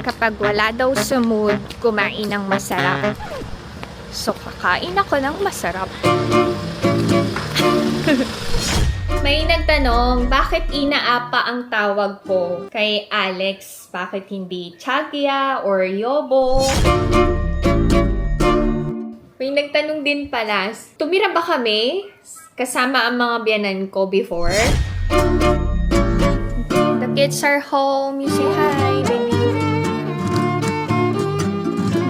kapag wala daw sa mood kumain ng masarap. So, kakain ako ng masarap. May nagtanong, bakit Inaapa ang tawag ko kay Alex? Bakit hindi Chagya or Yobo? May nagtanong din pala, tumira ba kami kasama ang mga biyanan ko before? The kids are home. You say hi, baby.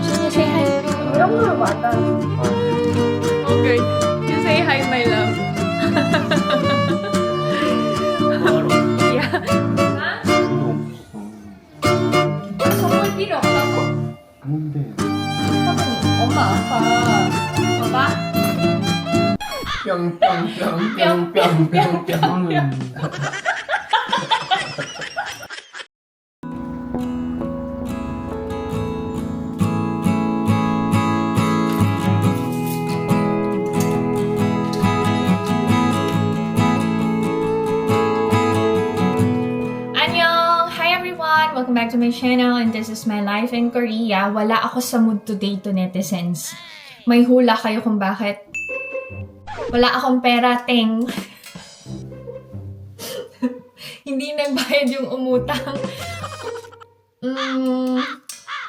You say hi. Okay. You say hi, my love. Yeah. Ha? Someone binokta mo? 뭔데? 엄마, 아빠. 아빠? 뿅뿅뿅뿅뿅뿅. Welcome back to my channel, and this is my life in Korea. Wala ako sa mood today to netizens. May hula kayo kung bakit. Wala akong pera, ting. Hindi nagbayad yung umutang.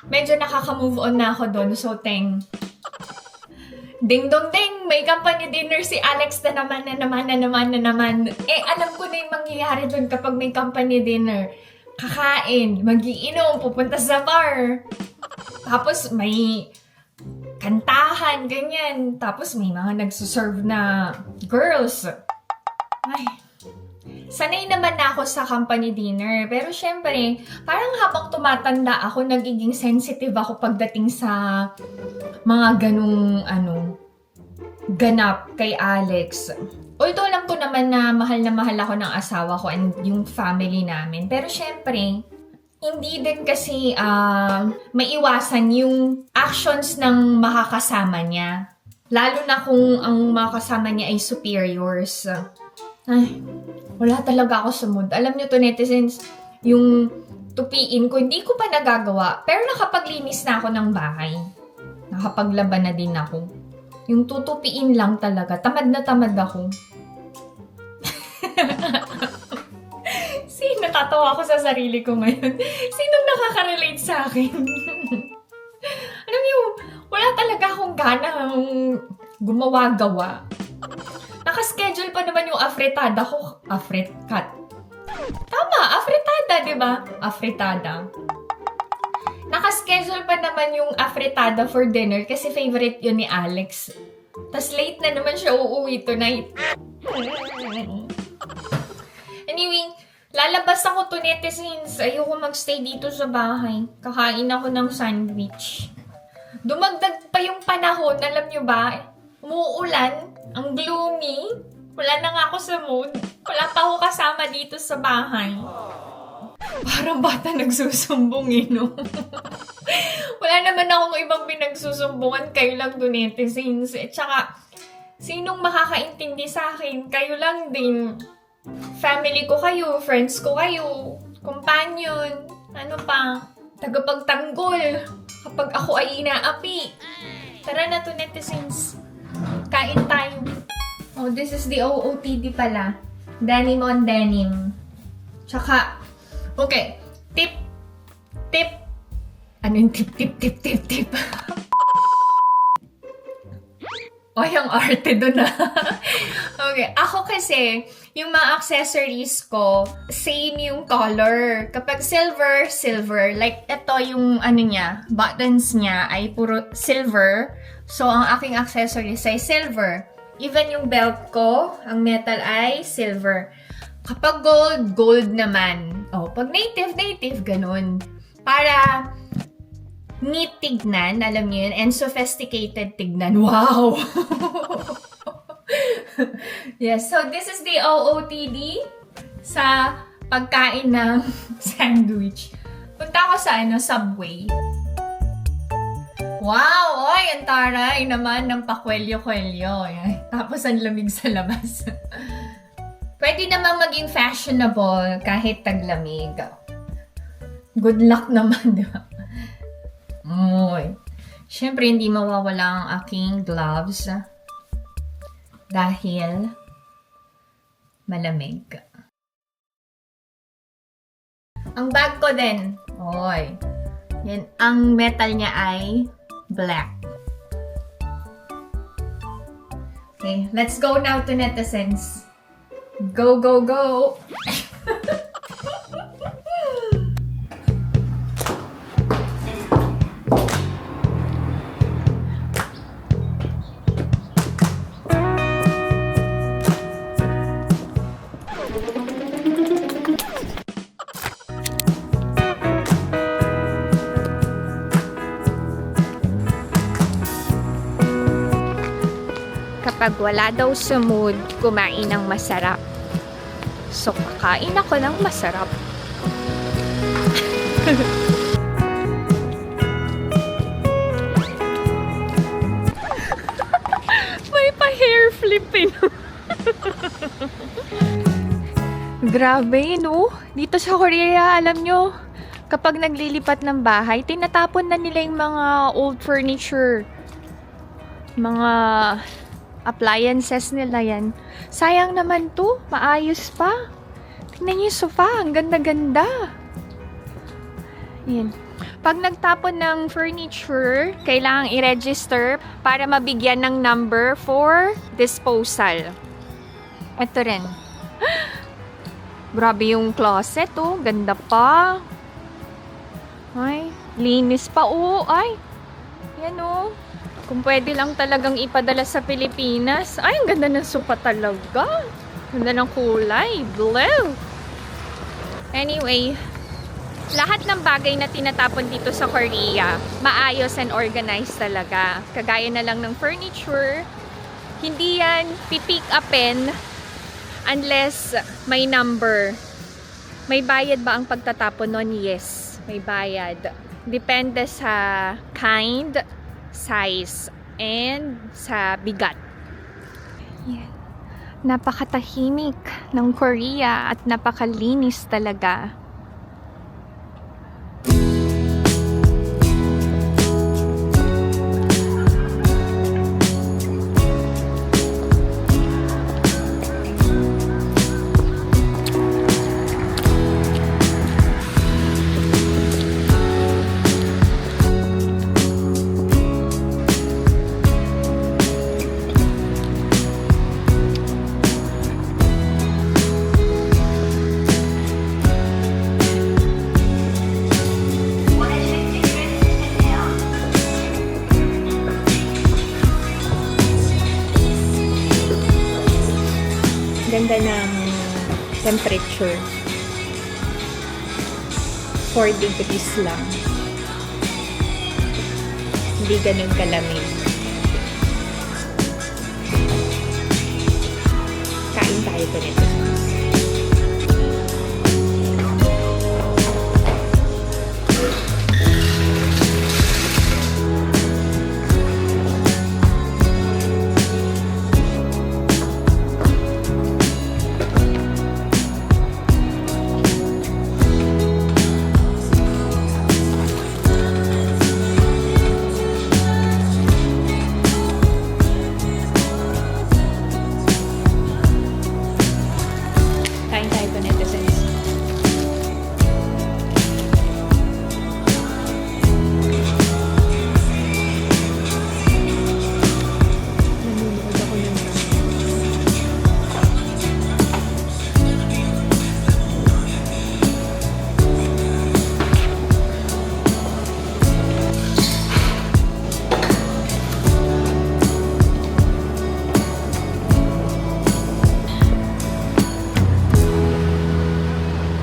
Medyo nakaka-move on na ako doon, so ting. Ding dong ding! May company dinner si Alex na naman. Eh, alam ko na yung mangyayari doon kapag may company dinner. Kakain, magiinom, pupunta sa bar. Tapos may kantahan, ganyan. Tapos may mga nagsuserve na girls. Ay, sanay naman na ako sa company dinner. Pero syempre, parang habang tumatanda ako, nagiging sensitive ako pagdating sa mga ganung ganap kay Alex. Although alam ko naman na mahal ako ng asawa ko and yung family namin. Pero syempre, hindi din kasi maiwasan yung actions ng makakasama niya. Lalo na kung ang makakasama niya ay superiors. Ay, wala talaga ako sa mood. Alam niyo to, netizens, yung tupiin ko, hindi ko pa nagagawa. Pero nakapaglinis na ako ng bahay. Nakapaglaban na din ako. Yung tutupiin lang talaga. Tamad na tamad ako. Natatawa ako sa sarili ko ngayon. Sinong nakaka-relate sa akin? Alam niyo, wala talaga akong ganang gumawa-gawa. Nakaschedule pa naman yung afritada ko. Tama, afritada, di ba? Afritada. Nakaschedule pa naman yung afritada for dinner kasi favorite yun ni Alex. Tas late na naman siya uuwi tonight. Anyway, lalabas ako to, netizens. Ayoko magstay dito sa bahay. Kakain ako ng sandwich. Dumagdag pa yung panahon, alam nyo ba? Umuulan, ang gloomy. Wala na nga ako sa mood. Wala pa ako kasama dito sa bahay. Parang bata nagsusumbong no? Wala naman akong ibang pinagsusumbungan. Kayo lang doon, netizens. At saka, sinong makakaintindi sa akin? Kayo lang din. Family ko kayo, friends ko kayo, companion, ano pa, tagapagtanggol kapag ako ay inaapi. Tara na to, netizens. Kain tayo. Oh, this is the OOTD pala. Denim on denim. Tsaka, okay, tip. Ano yung tip? Ay, ang arte doon na. Okay, ako kasi, yung mga accessories ko, same yung color. Kapag silver. Like, ito yung niya, buttons niya ay puro silver. So, ang aking accessories ay silver. Even yung belt ko, ang metal ay silver. Kapag gold naman. Oh, pag native, ganun. Para neat tignan, alam niyo yun, and sophisticated tignan. Wow! Yes, so this is the OOTD sa pagkain ng sandwich. Punta ako sa Subway. Wow! Oy, ang taray naman ng pakwelyo-kwelyo. Tapos ang lamig sa labas. Pwede namang maging fashionable kahit taglamig. Good luck naman, di ba? Siyempre, hindi mawawala ang aking gloves dahil malamig. Ang bag ko din, oy, yan, ang metal niya ay black. Okay, let's go now to netizens. Go, go, go! Kapag wala daw sa mood, kumain ng masarap. So, kakain ako ng masarap. May pa-hair flip Grabe, no? Dito sa Korea, alam nyo, kapag naglilipat ng bahay, tinatapon na nila yung mga old furniture. Mga appliances nila yan. Sayang naman to. Maayos pa. Tingnan niyo yung sofa. Ang ganda-ganda. Yan. Pag nagtapon ng furniture, kailangang i-register para mabigyan ng number for disposal. Ito rin. Grabe yung closet, oh. Ganda pa. Ay, linis pa, oh. Ay, yan, oh. Kung pwede lang talagang ipadala sa Pilipinas. Ay, ang ganda ng sopa talaga. Ganda ng kulay. Blue. Anyway, lahat ng bagay na tinatapon dito sa Korea, maayos and organized talaga. Kagaya na lang ng furniture. Hindi yan pipick upin unless may number. May bayad ba ang pagtatapon nun? Yes, may bayad. Depende sa kind, size, and sa bigat. Yan. Napakatahimik ng Korea at napakalinis talaga. Ganda ng temperature. 4 degrees lang. Hindi ganun kalamig. Kain tayo ko nito.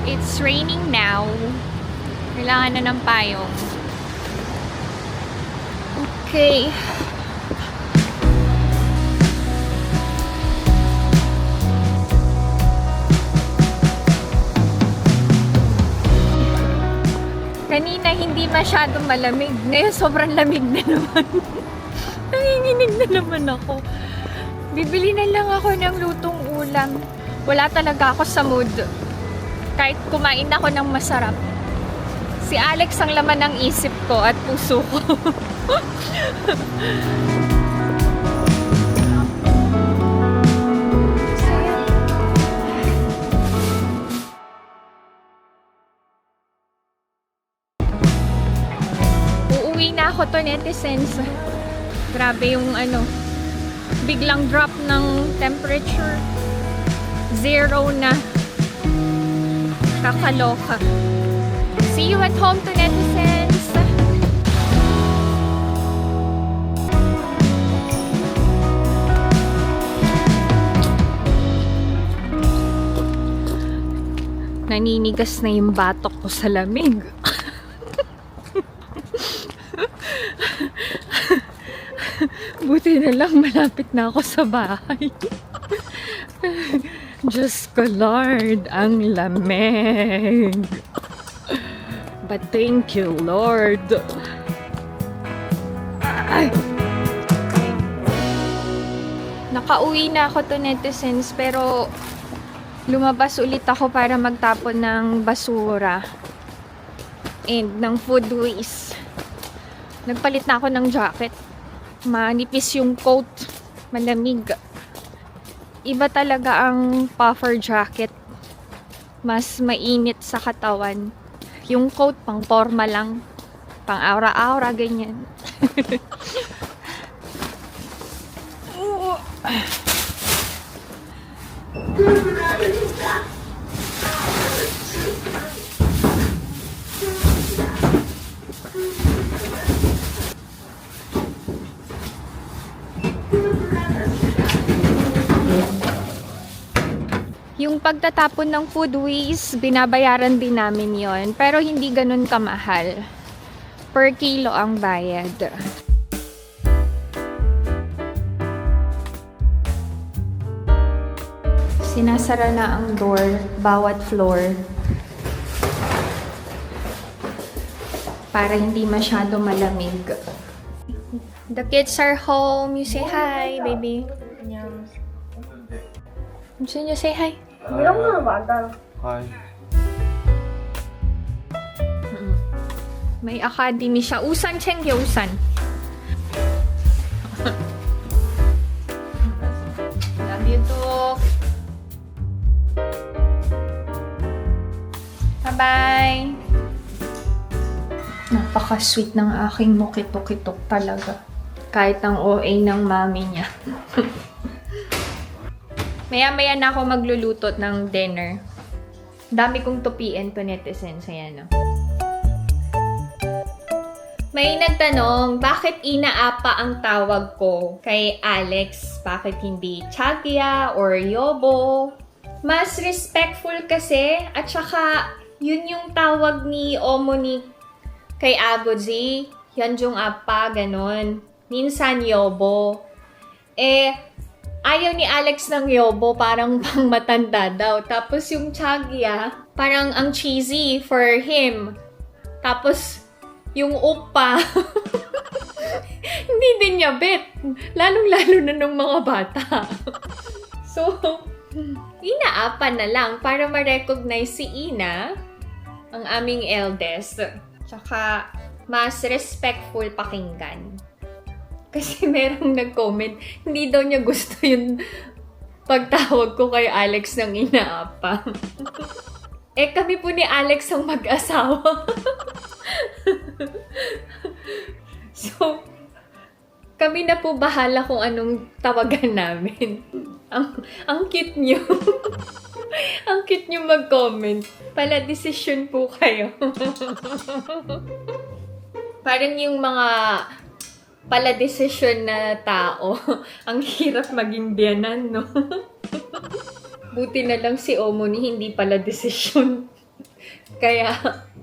It's raining now. Kailangan na ng payong. Okay. Kanina hindi masyadong malamig. Ngayon sobrang lamig na naman. Nanginginig na naman ako. Bibili na lang ako ng lutong ulam. Wala talaga ako sa mood. Kahit kumain ako ng masarap. Si Alex ang laman ng isip ko at puso ko. Uuwi na ako to, netizens. Grabe yung biglang drop ng temperature. 0 na. Kakaloka. See you at home to netizens. Naninigas na yung batok ko sa lamig. Buti na lang malapit na ako sa bahay. Diyos ko Lord, ang lamig. But thank you Lord. Ay. Nakauwi na ako to, netizens, pero lumabas ulit ako para magtapon ng basura and ng food waste. Nagpalit na ako ng jacket. Manipis yung coat. Malamig. Iba talaga ang puffer jacket. Mas mainit sa katawan. Yung coat, pang forma lang. Pang aura-aura, ganyan. Yung pagtatapon ng food waste, binabayaran din namin yon, pero hindi ganun kamahal. Per kilo ang bayad. Sinasara na ang door, bawat floor. Para hindi masyado malamig. The kids are home. You say hi, baby. Gusto niyo say hi? 이런 거는 맞아. Hi. May academy siya. Usan, Chengye, usan. Love you too. Bye-bye. Napaka-sweet ng aking mokito-kitok talaga. Kahit ang OA ng mami niya. Maya-maya na ako magluluto ng dinner. Dami kong tupiin to, netizens. Ayan, no? May nagtanong, bakit inaapa ang tawag ko kay Alex? Bakit hindi Chagya or Yobo? Mas respectful kasi, at saka yun yung tawag ni Omoni kay Aboji. Yan yung apa, ganon. Minsan Yobo. Ayaw ni Alex ng Yobo, parang pang matanda daw. Tapos yung Chagya, parang ang cheesy for him. Tapos yung Oppa, hindi din niya bet. Lalong-lalo na ng mga bata. So, inaapa na lang para ma-recognize si Ina, ang aming eldest. Tsaka, mas respectful pakinggan. Kasi merong nag-comment, hindi daw niya gusto yung pagtawag ko kay Alex ng inaapa. Kami po ni Alex ang mag-asawa. So, kami na po bahala kung anong tawagan namin. Ang cute nyo. Ang cute nyo mag-comment. Pala, decision po kayo. Parang yung mga pala desisyon na tao. Ang hirap maging biyanan, no? Buti na lang si Omoni hindi pala desisyon. Kaya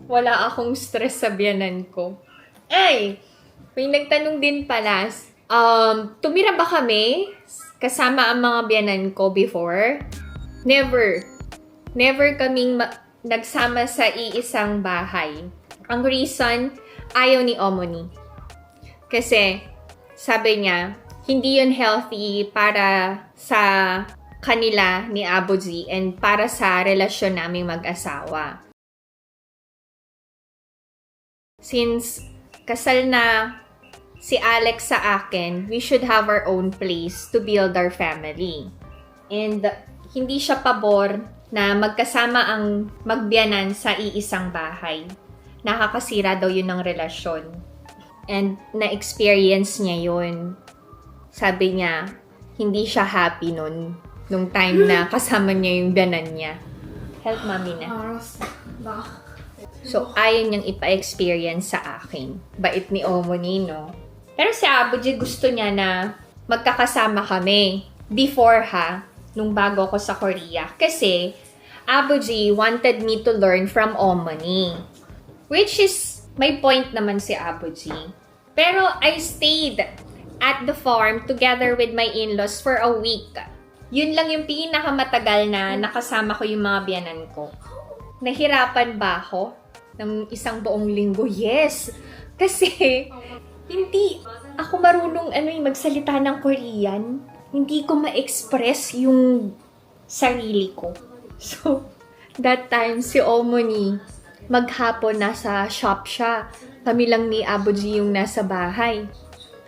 wala akong stress sa biyanan ko. Ay! May nagtanong din pala, tumira ba kami kasama ang mga biyanan ko before? Never. Never kaming nagsama sa iisang bahay. Ang reason, ayaw ni Omoni. Kasi, sabi niya, hindi yun healthy para sa kanila ni Aboji and para sa relasyon naming mag-asawa. Since kasal na si Alex sa akin, we should have our own place to build our family. And hindi siya pabor na magkasama ang magbiyanan sa iisang bahay. Nakakasira daw yun ng relasyon. And na-experience niya yun. Sabi niya, hindi siya happy nung time na kasama niya yung biyanan niya. Help mami na. So, ayaw niyang ipa-experience sa akin. Bait ni Omoni, no? Pero si Abuji gusto niya na magkakasama kami. Before nung bago ako sa Korea. Kasi, Abuji wanted me to learn from Omoni. Which is, may point naman si Abuji. Pero I stayed at the farm together with my in-laws for a week. Yun lang yung pinakamatagal na nakasama ko yung mga biyanan ko. Nahirapan ba ako ng isang buong linggo? Yes! Kasi, hindi ako marunong magsalita ng Korean. Hindi ko ma-express yung sarili ko. So, that time, si Omoni, maghapon nasa shop siya. Kami lang ni Abuji yung nasa bahay.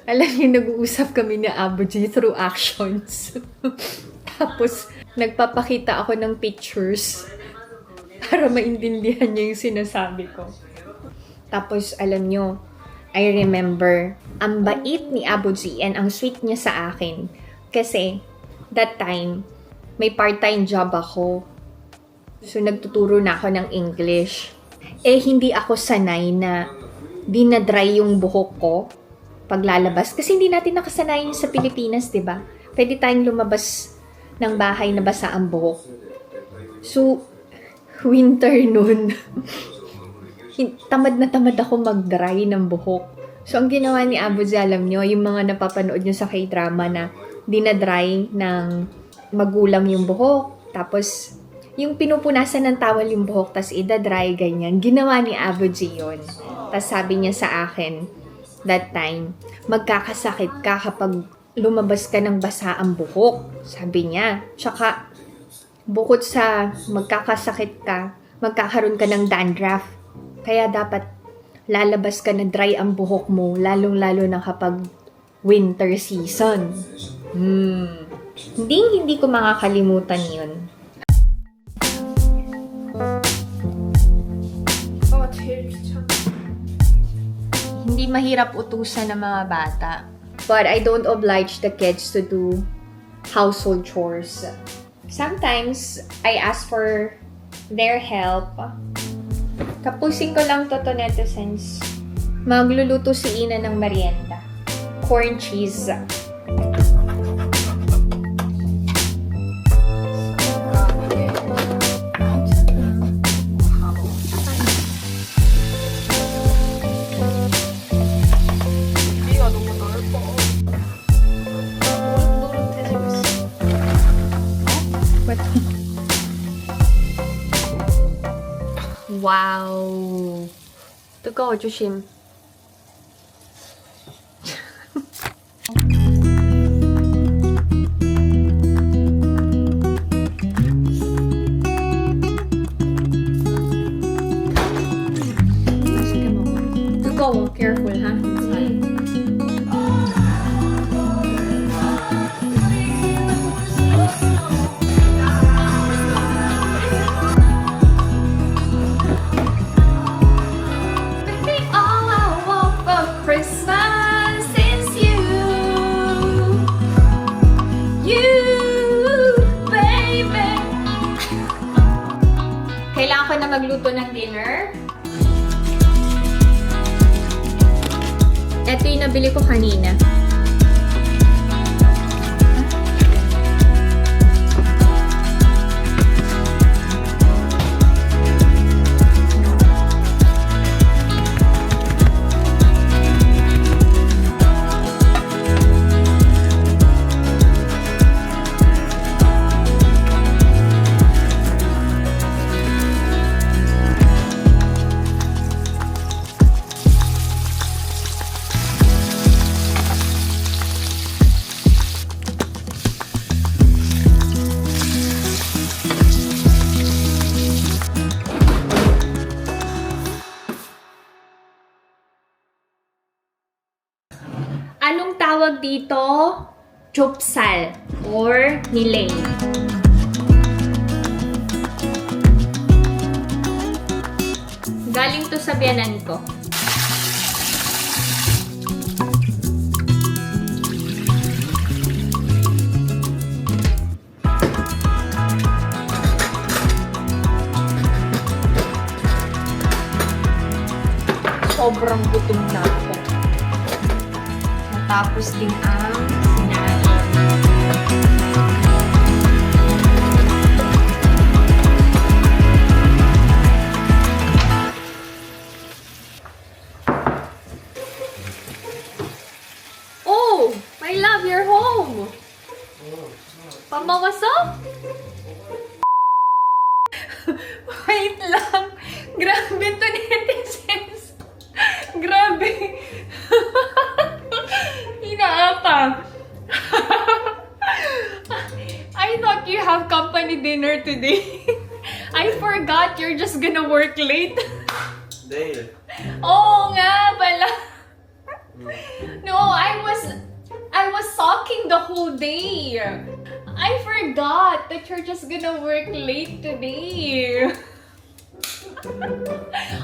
Alam niyo, nag-uusap kami ni Abuji through actions. Tapos, nagpapakita ako ng pictures para maintindihan niya yung sinasabi ko. Tapos, alam niyo, I remember, ang bait ni Abuji and ang sweet niya sa akin. Kasi, that time, may part-time job ako. So, nagtuturo na ako ng English. Hindi ako sanay na dinadry yung buhok ko paglalabas. Kasi hindi natin nakasanayan sa Pilipinas, di ba? Pwede tayong lumabas ng bahay na basa ang buhok. So, winter noon, tamad na tamad ako mag-dry ng buhok. So, ang ginawa ni Abuji, alam nyo, yung mga napapanood nyo sa K-drama na dinadry ng magulang yung buhok. Tapos, yung pinupunasan ng towel yung buhok, tas ida-dry, ganyan. Ginawa ni Abuji yun. Tas sabi niya sa akin, that time, magkakasakit ka kapag lumabas ka ng basa ang buhok. Sabi niya. Tsaka, bukod sa magkakasakit ka, magkakaroon ka ng dandruff. Kaya dapat lalabas ka na dry ang buhok mo, lalong-lalo na kapag winter season. Hindi ko makakalimutan yun. Hindi mahirap utusan ng mga bata. But I don't oblige the kids to do household chores. Sometimes, I ask for their help. Kapusin ko lang to netizens. Magluluto si Ina ng merienda. Corn cheese. 와우. 뜨거워 조심. 뜨거워. Careful, ha? Kailangan ko na magluto ng dinner. Ito yung nabili ko kanina. anong tawag dito? Chopsal or nilay. Galing to sa biyanan ko. Sobrang gutom na ako. Natapos din ang sinabi. Oh! My love, you're home! Pamawasok? Wait lang! Grabe to, netizens! Grabe! Inaapa! I thought you have company dinner today. I forgot you're just gonna work late. Dale. Oo nga pala. No, I was sulking the whole day. I forgot that you're just gonna work late today.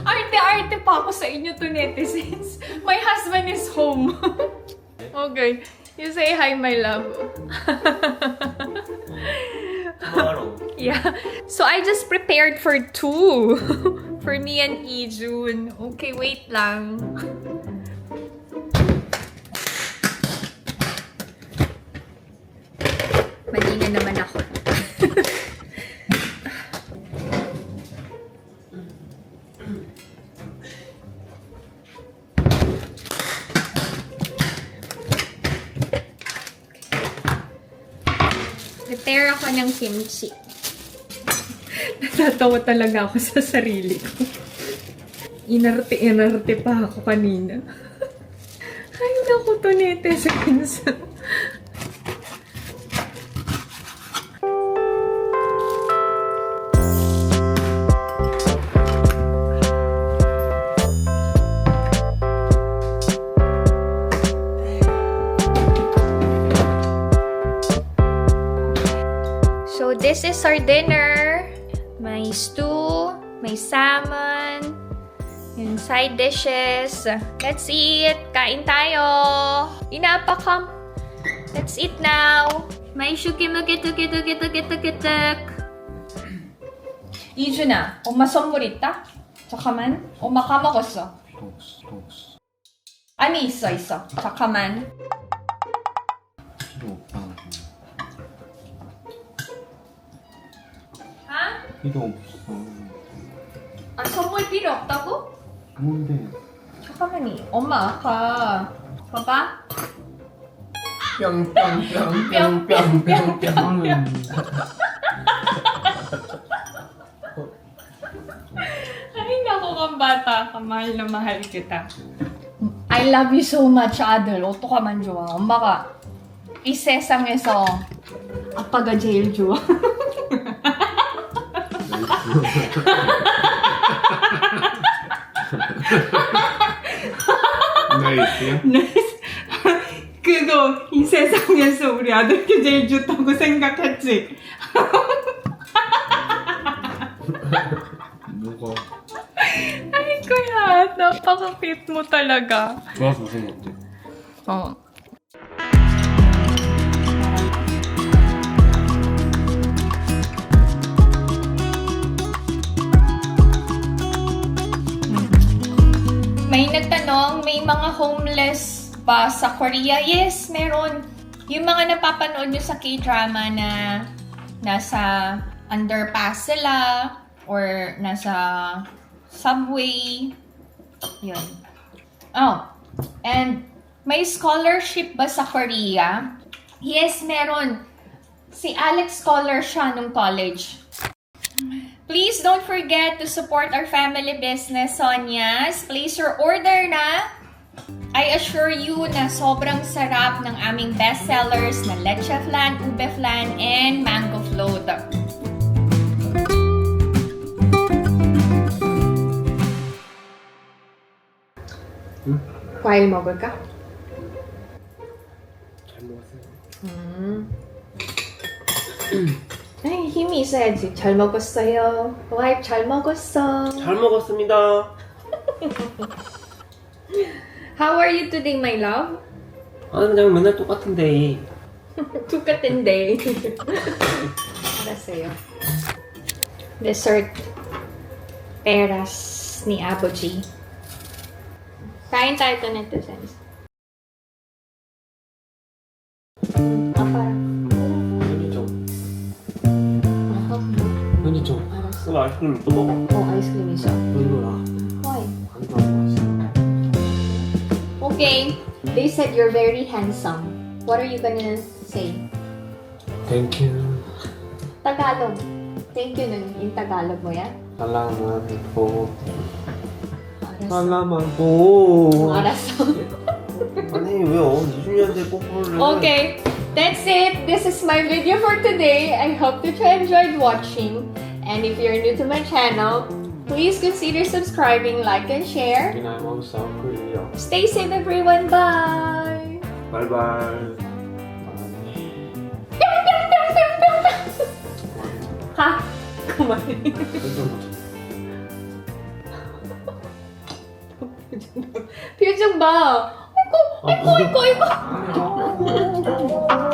Arte-arte pa ako sa inyo to, netizens. My husband is home. Okay. You say hi, my love. Tomorrow. Yeah. So I just prepared for two. For me and Ijun. Okay, wait lang. Mali na naman ako. Prepare ako ng kimchi. Natatawa talaga ako sa sarili ko. Inarte pa ako kanina. Ay, naku to, netizens. So, this is our dinner. May stew, may salmon, yung side dishes. Let's eat! Kain tayo! Inapakam! Let's eat now! May shukimukitukitukitukitukituk. 이준아, 엄마 선물 있다? 잠깐만. 엄마 까먹었어. 아니, 있어. 잠깐만. 필요 없다. 아? 필요 없어. 아, 선물 필요 없다고? 뭔데? 잠깐만요. 엄마 아까 봐봐. 뿅뿅뿅뿅뿅뿅뿅. Ay, naku kang bata ka. Mahal na mahal kita. I love you so much, 아들. 어떡하면 좋아. 엄마가 이 세상에서 아빠가 제일 좋아. 나이스야? 그거 이 세상에서 우리 아들께 제일 좋다고 생각했지? 뭐가? Ay, kuya, napaka-cute mo talaga. 좋아서 무슨 어때? 어. May nagtanong, may mga homeless ba sa Korea? Yes, meron. Yung mga napapanood nyo sa K-drama na nasa underpass sila or nasa subway. Yun. Oh, and may scholarship ba sa Korea? Yes, meron. Si Alex scholar siya nung college. Please don't forget to support our family business, Sonia's. Place your order na. I assure you na sobrang sarap ng aming bestsellers na leche flan, ube flan, and mango float. 과일 먹을까? 잘 먹었어요. Ay, 힘이 있어야지. 잘 먹었어요. 와이프 잘 먹었어. 잘 먹었습니다. How are you today, my love? 아, 그냥 맨날 똑같은데. 똑같은데. 알았어요. Dessert. Peras ni Aboji. Kain tayo to nito, Sense. parang. 편의점. Okay. 편의점. 알았어. 그 아이스크림 또 먹어. 아이스크림 있어. 별로야. Why? 안 좋아하는 Okay. They said you're very handsome. What are you gonna say? Thank you. Tagalog. Thank you nun. In Tagalog mo yan? Salamat po. Alright. salamat po. 알았어. 아니 왜요? 20년 대 뽀뽀를. Okay, that's it. This is my video for today. I hope that you enjoyed watching. And if you're new to my channel, please consider subscribing, like, and share. 그날 먹었어. 그래요. Stay safe, everyone. Bye. 바이바이. Ha? 그만해. 표정 봐. 아이고, 아이고, 아이고, 아이고.